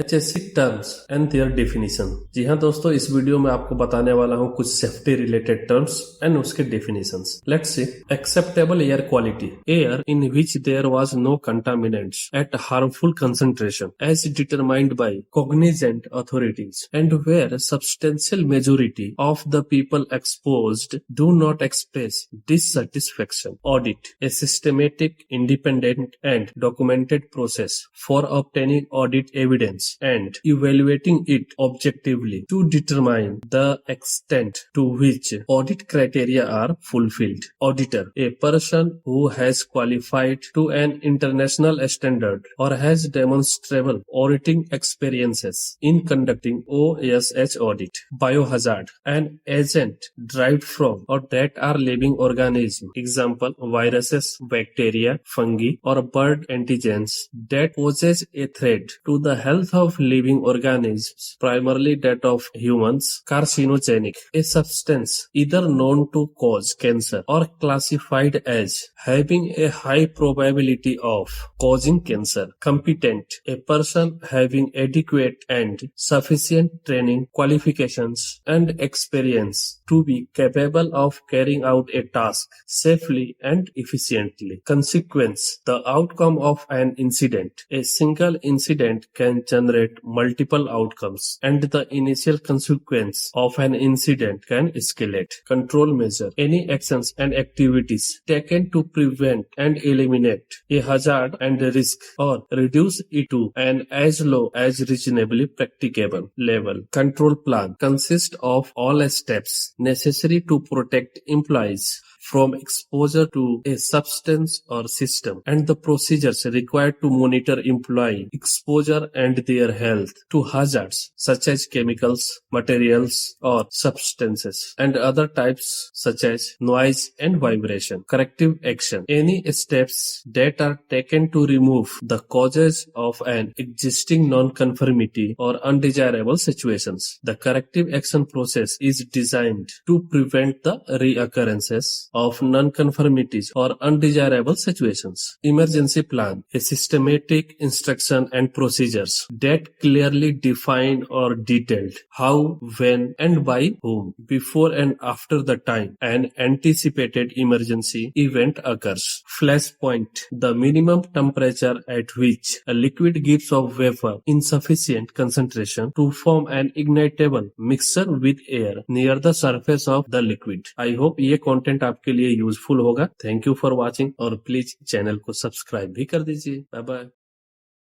HSC terms and their definition. जी हाँ दोस्तों, इस वीडियो में आपको बताने वाला हूँ कुछ सेफ्टी रिलेटेड टर्म्स एंड उसके definitions. Let's see. Acceptable air quality, air in which there was no contaminants at harmful concentration as determined by cognizant authorities and where substantial majority of the people exposed do not express dissatisfaction. Audit, a systematic, independent and documented process for obtaining audit evidence and evaluating it objectively to determine the extent to which audit criteria are fulfilled. Auditor, a person who has qualified to an international standard or has demonstrable auditing experiences in conducting OSH audit. Biohazard, an agent derived from or that are living organisms, example viruses, bacteria, fungi or bird antigens that poses a threat to the health of living organisms, primarily that of humans. Carcinogenic, a substance either known to cause cancer or classified as having a high probability of causing cancer. Competent, a person having adequate and sufficient training, qualifications and experience to be capable of carrying out a task safely and efficiently. Consequence, the outcome of an incident. A single incident can generate multiple outcomes, and the initial consequence of an incident can escalate. Control measure, any actions and activities taken to prevent and eliminate a hazard and risk or reduce it to an as low as reasonably practicable level. Control plan consists of all steps necessary to protect employees from exposure to a substance or system and the procedures required to monitor employee exposure and their health to hazards such as chemicals, materials or substances and other types such as noise and vibration. Corrective action, any steps that are taken to remove the causes of an existing non-conformity or undesirable situations. The corrective action process is designed to prevent the reoccurrences of non-conformities or undesirable situations. Emergency plan, a systematic instruction and procedures that clearly define or detailed how, when and by whom before and after the time an anticipated emergency event occurs. Flashpoint, the minimum temperature at which a liquid gives off vapor in sufficient concentration to form an ignitable mixture with air near the surface of the liquid. I hope ये content आपके लिए useful होगा। Thank you for watching और please channel को subscribe भी कर दीजिए। Bye bye.